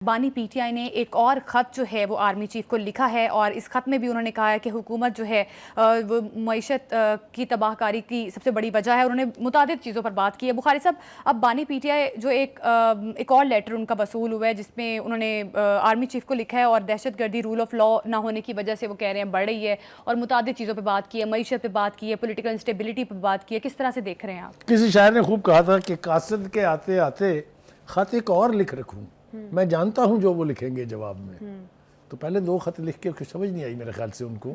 بانی P T I نے ایک اور خط جو ہے وہ آرمی چیف کو لکھا ہے اور اس خط میں بھی انہوں نے کہا ہے کہ حکومت جو ہے وہ معیشت کی تباہ کاری کی سب سے بڑی وجہ ہے، اور انہوں نے متعدد چیزوں پر بات کی ہے۔ بخاری صاحب، اب بانی پی ٹی آئی جو ایک اور لیٹر ان کا وصول ہوا ہے جس میں انہوں نے آرمی چیف کو لکھا ہے اور دہشت گردی رول آف لا نہ ہونے کی وجہ سے وہ کہہ رہے ہیں بڑھ رہی ہے، اور متعدد چیزوں پہ بات کی ہے، معیشت پہ بات کی ہے، پولیٹیکل انسٹیبلٹی پہ بات کی ہے۔ کس طرح سے دیکھ رہے ہیں آپ؟ کسی شاعر نے خوب کہا تھا کہ قاصد کے آتے آتے خط ایک اور لکھ رکھوں، میں جانتا ہوں جو وہ لکھیں گے جواب میں۔ تو پہلے 2 خط لکھ کے کچھ سمجھ نہیں آئی میرے خیال سے ان کو،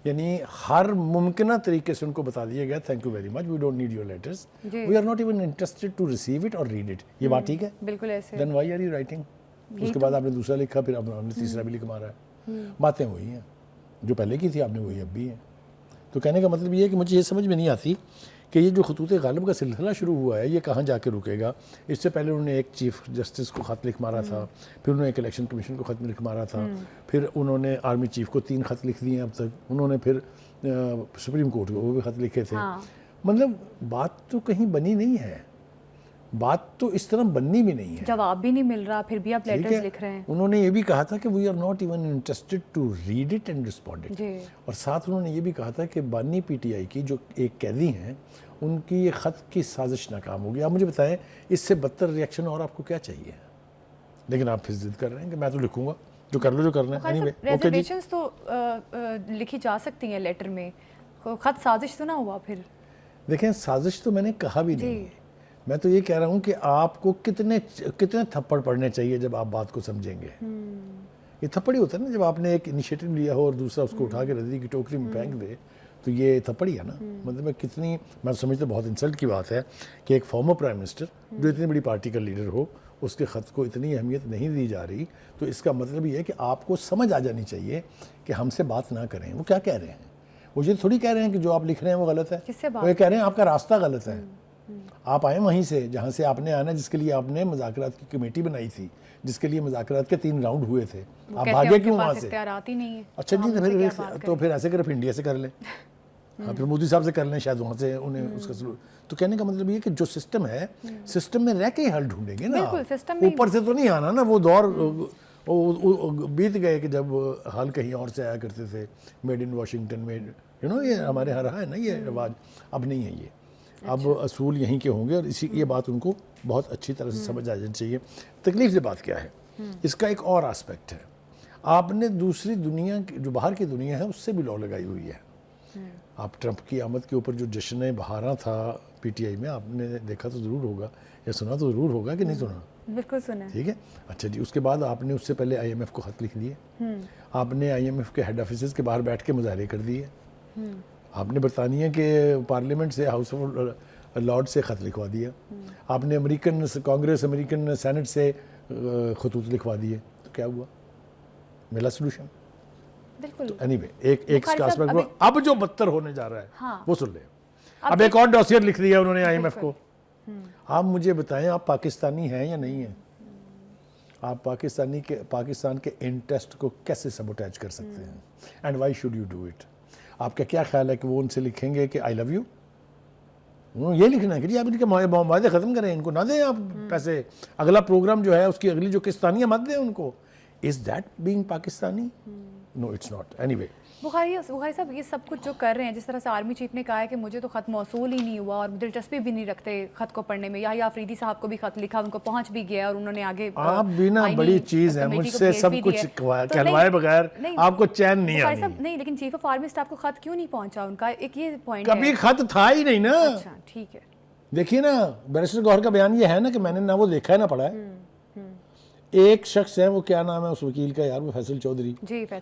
یعنی ہر ممکنہ طریقے سے ان کو بتا دیا گیا thank you very much, we don't need your letters, we are not even interested to receive it or read it. یہ بات ٹھیک ہے؟ بالکل ایسے۔ Then why are you writing? اس کے بعد آپ نے دوسرا لکھا، پھر اب ہم نے تیسرا بھی لکھ مارا ہے۔ باتیں وہی ہیں جو پہلے کی تھی، آپ نے وہی اب بھی ہیں۔ تو کہنے کا مطلب یہ ہے کہ مجھے یہ سمجھ میں نہیں آتی کہ یہ جو خطوط غالب کا سلسلہ شروع ہوا ہے یہ کہاں جا کے رکے گا۔ اس سے پہلے انہوں نے ایک چیف جسٹس کو خط لکھ مارا تھا، پھر انہوں نے ایک الیکشن کمیشن کو خط لکھ مارا تھا، پھر انہوں نے آرمی چیف کو 3 خط لکھ دیے اب تک، انہوں نے پھر سپریم کورٹ کو وہ بھی خط لکھے تھے۔ مطلب بات تو کہیں بنی نہیں ہے، بات تو اس طرح بننی بھی نہیں ہے، جواب بھی نہیں مل رہا، پھر بھی آپ لیٹرز لکھ رہے ہیں۔ انہوں نے یہ بھی کہا تھا کہ we are not even interested to read it and respond it, اور ساتھ انہوں نے یہ بھی کہا تھا کہ بانی پی ٹی آئی کی جو ایک قیدی ہیں ان کی یہ خط کی سازش ناکام ہوگی۔ آپ مجھے بتائیں اس سے بدتر ریئیکشن اور آپ کو کیا چاہیے؟ لیکن آپ پھر ضد کر رہے ہیں کہ میں تو لکھوں گا، جو کر لو جو کرنا ہے۔ ریزرویشنز تو لکھی جا سکتی ہیں لیٹر میں، خط سازش تو نہ ہوا پھر؟ دیکھیں سازش تو میں نے کہا بھی نہیں، میں تو یہ کہہ رہا ہوں کہ آپ کو کتنے تھپڑ پڑنے چاہیے جب آپ بات کو سمجھیں گے۔ یہ تھپڑ ہی ہوتا ہے نا، جب آپ نے ایک انیشیٹو لیا ہو اور دوسرا اس کو اٹھا کے ردی کی ٹوکری میں پھینک دے، تو یہ تھپڑ ہی ہے نا۔ مطلب کتنی، میں سمجھتا بہت انسلٹ کی بات ہے کہ ایک فارمر پرائم منسٹر جو اتنی بڑی پارٹی کا لیڈر ہو، اس کے خط کو اتنی اہمیت نہیں دی جا رہی، تو اس کا مطلب یہ ہے کہ آپ کو سمجھ آ جانی چاہیے کہ ہم سے بات نہ کریں۔ وہ کیا کہہ رہے ہیں؟ وہ یہ تھوڑی کہہ رہے ہیں کہ جو آپ لکھ رہے ہیں وہ غلط ہے، وہ یہ کہہ رہے ہیں آپ کا راستہ غلط ہے۔ آپ آئیں وہیں سے جہاں سے آپ نے آنا، جس کے لیے آپ نے مذاکرات کی کمیٹی بنائی تھی، جس کے لیے مذاکرات کے 3 راؤنڈ ہوئے تھے، آپ بھاگے کیوں وہاں سے؟ اچھا جی، تو پھر ایسے کریں، انڈیا سے کر لیں، پھر مودی صاحب سے کر لیں، شاید وہاں سے انہیں اس کا سلوک۔ تو کہنے کا مطلب یہ کہ جو سسٹم ہے، سسٹم میں رہ کے ہی حل ڈھونڈیں گے نا، اوپر سے تو نہیں آنا نا۔ وہ دور بیت گئے کہ جب حل کہیں اور سے آیا کرتے تھے، میڈ ان واشنگٹن میں، یہ ہمارے یہاں رہا ہے نا یہ رواج، اب نہیں ہے یہ، اب اصول یہیں کے ہوں گے، اور اسی یہ بات ان کو بہت اچھی طرح سے سمجھ آ جانی چاہیے۔ تکلیف سے بات کیا ہے، اس کا ایک اور آسپیکٹ ہے، آپ نے دوسری دنیا جو باہر کی دنیا ہے اس سے بھی لو لگائی ہوئی ہے۔ آپ ٹرمپ کی آمد کے اوپر جو جشن بہاراں تھا پی ٹی آئی میں، آپ نے دیکھا تو ضرور ہوگا یا سنا تو ضرور ہوگا کہ نہیں سنا؟ بالکل سنا۔ ٹھیک ہے، اچھا جی، اس کے بعد آپ نے اس سے پہلے آئی ایم ایف کو خط لکھ دیے، آپ نے آئی ایم ایف کے ہیڈ آفیسز کے باہر بیٹھ کے مظاہرے کر دیے، آپ نے برطانیہ کے پارلیمنٹ سے، ہاؤس آف لارڈ سے خط لکھوا دیا، آپ نے امریکن کانگریس، امریکن سینٹ سے خطوط لکھوا دیے، تو کیا ہوا؟ ملا سلوشن؟ تو اینی وے ایک اب جو بدتر ہونے جا رہا ہے وہ سن لیں۔ اب ایک اور ڈوسیئر لکھ دیا انہوں نے آئی ایم ایف کو۔ آپ مجھے بتائیں آپ پاکستانی ہیں یا نہیں ہیں؟ آپ پاکستان کے انٹرسٹ کو کیسے سبوٹیج کر سکتے ہیں؟ And why should you do it? آپ کا کیا خیال ہے کہ وہ ان سے لکھیں گے کہ آئی لو یو؟ یہ لکھنا ہے کہ جی آپ ان کے معاہدے ختم کریں، ان کو نہ دیں آپ پیسے، اگلا پروگرام جو ہے اس کی اگلی جو قسطانیہ مت دیں ان کو۔ Is that being Pakistani? No it's not. Anyway Bukhari صاحب، یہ سب کچھ جو کر رہے ہیں، جس طرح سے آرمی چیف نے کہا ہے کہ مجھے تو خط موصول ہی نہیں ہوا اور دلچسپی بھی نہیں رکھتے خط کو پڑھنے میں، یا آفریدی صاحب کو بھی خط لکھا، ان کو پہنچ بھی گیا اور انہوں نے آگے۔ آپ بھی نا بڑی چیز ہے، مجھ سے سب کچھ کہلوائے بغیر آپ کو چین نہیں آنی۔ نہیں، لیکن چیف آف آرمی اسٹاف کو خط کیوں نہیں پہنچا؟ ان کا ایک یہ پوائنٹ ہے۔ کبھی خط تھا ہی نہیں نا۔ اچھا ٹھیک ہے، دیکھیے نا بیرسٹر گوہر کا بیان یہ ہے نا کہ میں نے نہ وہ دیکھا ہے نہ پڑھا ہے۔ ایک شخص ہے، وہ کیا نام ہے اس وکیل کا یار، وہ فیصل چودھری،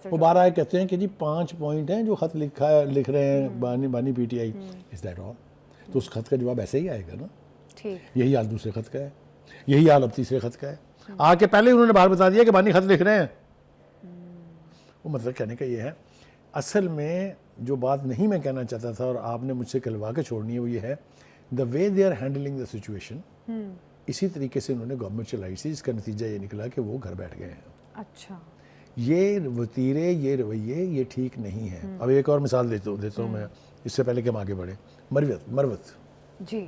وہ 12 کہتے ہیں کہ جی 5 پوائنٹ ہیں جو خط لکھ رہے ہیں بانی P T I, is that all? تو اس خط کا جواب ایسے ہی آئے گا نا۔ یہی حال دوسرے خط کا ہے، یہی حال اب تیسرے خط کا ہے۔ آ کے پہلے انہوں نے باہر بتا دیا کہ بانی خط لکھ رہے ہیں۔ وہ مطلب کہنے کا یہ ہے، اصل میں جو بات نہیں میں کہنا چاہتا تھا اور آپ نے مجھ سے کہلوا کے چھوڑنی ہے، وہ یہ ہے the way they are handling the situation, اسی طریقے سے انہوں نے گورنمنٹ چلائی تھی، جس کا نتیجہ یہ نکلا کہ وہ گھر بیٹھ گئے ہیں۔ اچھا، یہ وتیرے، یہ رویے، یہ ٹھیک نہیں ہے۔ اب ایک اور مثال دیتا ہوں میں، اس سے پہلے کہ ہم آگے بڑھیں۔ مروت جی،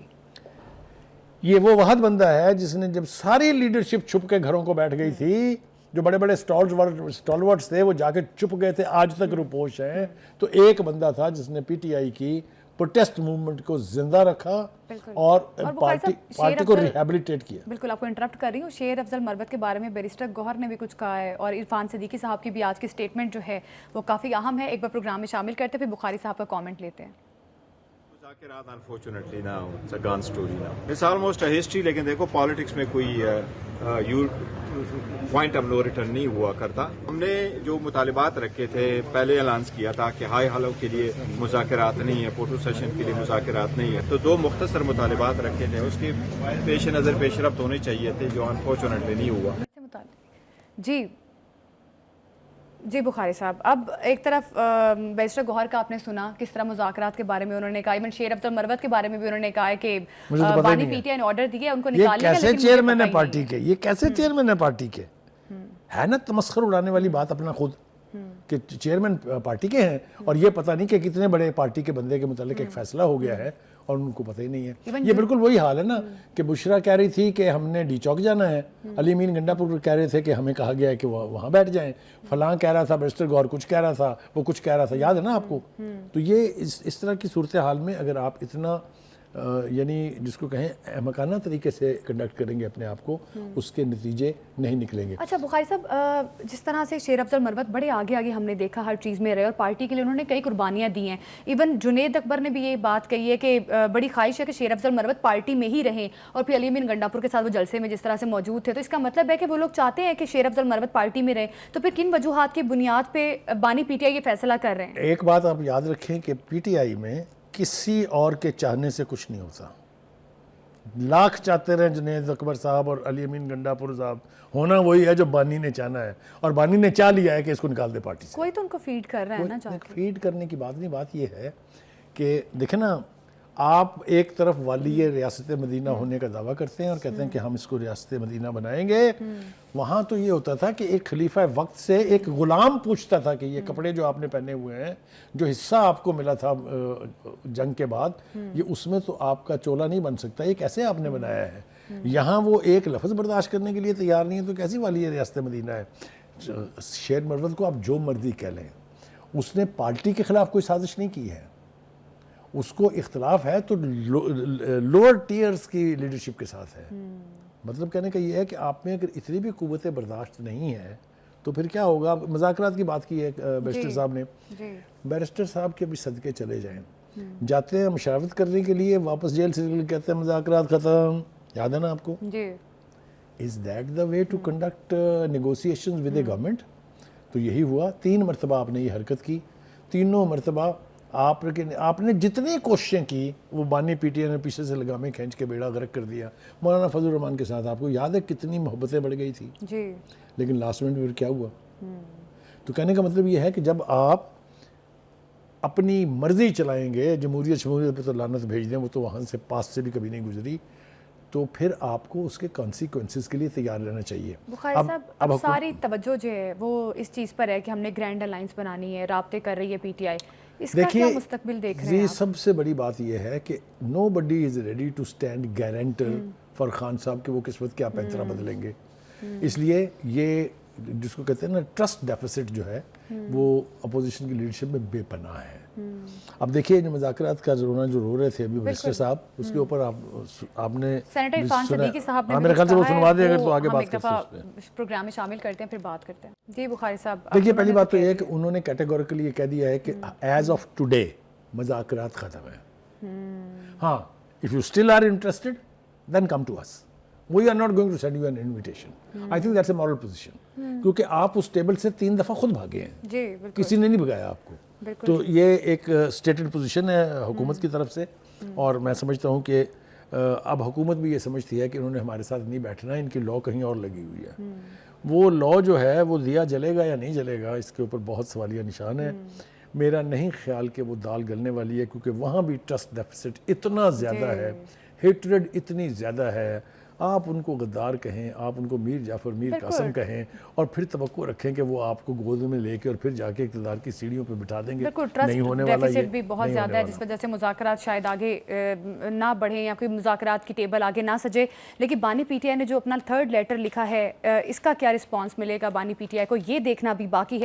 یہ وہ واحد بندہ ہے جس نے جب ساری لیڈرشپ چھپ کے گھروں کو بیٹھ گئی تھی، جو بڑے بڑے اسٹالورٹس تھے وہ جا کے چھپ گئے تھے، آج تک روپوش ہیں، تو ایک بندہ تھا جس نے پی ٹی آئی کی پروٹیسٹ موومنٹ کو زندہ رکھا اور پارٹی کو ریہیبلیٹیٹ کیا۔ بالکل، آپ کو انٹرپٹ کر رہی ہوں، شیر افضل مروت کے بارے میں بیرسٹر گوہر نے بھی کچھ کہا ہے، اور عرفان صدیقی صاحب کی بھی آج کی سٹیٹمنٹ جو ہے وہ کافی اہم ہے۔ ایک بار پروگرام میں شامل کرتے پھر بخاری صاحب کا کامنٹ لیتے ہیں۔ مذاکرات unfortunately now it's a gone story now. It's almost a history, لیکن دیکھو پالیٹکس میں کوئی پوائنٹ آف نو ریٹرن نہیں ہوا کرتا۔ ہم نے جو مطالبات رکھے تھے پہلے اعلان کیا تھا کہ ہائی ہلو کے لیے مذاکرات نہیں ہے، فوٹو سیشن کے لیے مذاکرات نہیں ہے، تو دو مختصر مطالبات رکھے تھے، اس کے پیش نظر پیش رفت ہونے چاہیے تھے، جو انفارچونیٹلی نہیں ہوا۔ جی بخاری صاحب، اب ایک طرف بیرسٹر گوہر کا آپ نے سنا کس طرح مذاکرات کے بارے میں انہوں نے کہا، ایون شیر افضل مروت کے بارے میں بھی انہوں نے کہا ہے کہ بانی پی ٹی آئی نے آرڈر دیا ان کو نکالنے کا، یہ کیسے چیئرمین ہے پارٹی کے، یہ کیسے چیئرمین ہے پارٹی کے، ہے نا تمسخر اڑانے والی بات اپنا خود کہ چیئرمین پارٹی کے ہیں اور یہ پتہ نہیں کہ کتنے بڑے پارٹی کے بندے کے متعلق ایک فیصلہ ہو گیا ہے اور ان کو پتہ ہی نہیں ہے۔ یہ بالکل وہی حال ہے نا کہ بشرا کہہ رہی تھی کہ ہم نے ڈی چوک جانا ہے، علی امین گنڈا پور کہہ رہے تھے کہ ہمیں کہا گیا ہے کہ وہاں بیٹھ جائیں، فلاں کہہ رہا تھا، بیرسٹر گوہر کچھ کہہ رہا تھا، وہ کچھ کہہ رہا تھا، یاد ہے نا آپ کو؟ تو یہ اس طرح کی صورتحال میں اگر آپ اتنا یعنی جس کو کہیں احمقانہ طریقے سے کنڈکٹ کریں گے اپنے آپ کو، اس کے نتیجے نہیں نکلیں گے۔ اچھا بخاری صاحب، جس طرح سے شیر افضل مروت بڑے آگے آگے ہم نے دیکھا ہر چیز میں رہے اور پارٹی کے لیے انہوں نے کئی قربانیاں دی ہیں، ایون جنید اکبر نے بھی یہ بات کہی ہے کہ بڑی خواہش ہے کہ شیر افضل مروت پارٹی میں ہی رہیں، اور پھر علی امین گنڈا پور کے ساتھ وہ جلسے میں جس طرح سے موجود تھے، تو اس کا مطلب ہے کہ وہ لوگ چاہتے ہیں کہ شیر افضل مروت پارٹی میں رہیں، تو پھر کن وجوہات کی بنیاد پہ بانی پی ٹی آئی یہ فیصلہ کر رہے ہیں؟ ایک بات آپ یاد رکھیں کہ پی ٹی آئی میں کسی اور کے چاہنے سے کچھ نہیں ہوتا، لاکھ چاہتے رہے جنید اکبر صاحب اور علی امین گنڈا پور صاحب، ہونا وہی ہے جو بانی نے چاہنا ہے، اور بانی نے چاہ لیا ہے کہ اس کو نکال دے پارٹی سے۔ کوئی تو ان کو فیڈ کر رہا ہے نا چاہ کے۔ فیڈ کرنے کی بات نہیں، بات یہ ہے کہ دیکھیں نا، آپ ایک طرف والی ریاست مدینہ ہونے کا دعویٰ کرتے ہیں اور کہتے ہیں کہ ہم اس کو ریاست مدینہ بنائیں گے، وہاں تو یہ ہوتا تھا کہ ایک خلیفہ وقت سے ایک غلام پوچھتا تھا کہ یہ کپڑے جو آپ نے پہنے ہوئے ہیں، جو حصہ آپ کو ملا تھا جنگ کے بعد، یہ اس میں تو آپ کا چولا نہیں بن سکتا، یہ کیسے آپ نے بنایا ہے؟ یہاں وہ ایک لفظ برداشت کرنے کے لیے تیار نہیں ہے، تو کیسی والی ریاست مدینہ ہے؟ شیر مروت کو آپ جو مرضی کہہ لیں، اس نے پارٹی کے خلاف کوئی سازش نہیں کی ہے، اس کو اختلاف ہے تو لوور ٹیئرز کی لیڈرشپ کے ساتھ ہے۔ مطلب کہنے کا یہ ہے کہ آپ میں اگر اتنی بھی قوت برداشت نہیں ہے تو پھر کیا ہوگا؟ مذاکرات کی بات کی ہے بیرسٹر صاحب نے، بیرسٹر صاحب کے بھی صدقے چلے جائیں، جاتے ہیں مشاورت کرنے کے لیے، واپس جیل سے کہتے ہیں مذاکرات ختم، یاد ہے نا آپ کو؟ Is that the way to conduct negotiations with a government؟ تو یہی ہوا، 3 مرتبہ آپ نے یہ حرکت کی، تینوں مرتبہ آپ نے جتنی کوششیں کی وہ بانی پی ٹی آئی نے پیچھے سے لگامیں کھینچ کے بیڑا غرق کر دیا۔ مولانا فضل الرحمان کے ساتھ آپ کو یاد ہے کتنی محبتیں بڑھ گئی تھی، لیکن لاسٹ منٹ پھر کیا ہوا؟ تو کہنے کا مطلب یہ ہے کہ جب آپ اپنی مرضی چلائیں گے، جمہوریت پہ تو لعنت بھیج دیں، وہ تو وہاں سے پاس سے بھی کبھی نہیں گزری، تو پھر آپ کو اس کے کانسیکوینسز کے لیے تیار رہنا چاہیے۔ بخاری صاحب، اب ساری توجہ جو ہے وہ اس چیز پر ہے کہ ہم نے گرینڈ الائنس بنانی ہے، رابطے کر رہی ہے پی ٹی آئی، اس کا کیا مستقبل دیکھ رہے ہیں؟ سب سے بڑی بات یہ ہے کہ no buddy is ready to stand guarantor for Khan صاحب کہ وہ کس وقت کیا پینترا بدلیں گے، اس لیے یہ جس کو کہتے ہیں نا ٹرسٹ ڈیفیسٹ جو ہے وہ اپوزیشن کی لیڈرشپ میں بے پناہ ہے۔ اب دیکھیے جو مذاکرات کا رونا جو رو رہے تھے ابھی بیرسٹر صاحب، اس کے اوپر آپ نے سینیٹر عرفان صدیقی صاحب نے میرے خیال سے وہ سنوا دیں اگر تو آگے بات کرتے ہیں، پروگرام میں شامل کرتے ہیں پھر بات کرتے ہیں۔ جی بخاری صاحب، دیکھیے پہلی بات تو یہ ہے کہ انہوں نے کیٹیگوریکلی یہ کہہ دیا ہے کہ ایز آف ٹوڈے مذاکرات ختم ہے۔ ہاں، if you still are interested then come to us, we are not going to send you an invitation. I think that's a moral position, کیونکہ آپ اس ٹیبل سے 3 دفعہ خود بھاگے ہیں، کسی نے نہیں بھگایا آپ کو، تو یہ ایک اسٹیٹڈ پوزیشن ہے حکومت کی طرف سے، اور میں سمجھتا ہوں کہ اب حکومت بھی یہ سمجھتی ہے کہ انہوں نے ہمارے ساتھ نہیں بیٹھنا، ان کی لا کہیں اور لگی ہوئی ہے۔ وہ لا جو ہے وہ دیا جلے گا یا نہیں جلے گا، اس کے اوپر بہت سوالیہ نشان ہے۔ میرا نہیں خیال کہ وہ دال گلنے والی ہے، کیونکہ وہاں بھی ٹرسٹ ڈیفیسٹ اتنا زیادہ ہے، ہیٹریڈ اتنی زیادہ ہے، آپ ان کو غدار کہیں, آپ ان کو میر جعفر میر قاسم کہیں, اور پھر توقع رکھیں کہ وہ آپ کو گود میں لے کے اور پھر جا کے اقتدار کی سیڑھیوں پہ بٹھا دیں گے. بالکل, نہیں ہونے ٹرسٹ والا, ڈیفیسٹ یہ بھی بہت زیادہ ہے جس وجہ سے مذاکرات شاید آگے نہ بڑھیں یا کوئی مذاکرات کی ٹیبل آگے نہ سجے. لیکن بانی پی ٹی آئی نے جو اپنا 3rd لیٹر لکھا ہے, اس کا کیا رسپانس ملے گا بانی پی ٹی آئی کو, یہ دیکھنا بھی باقی ہے.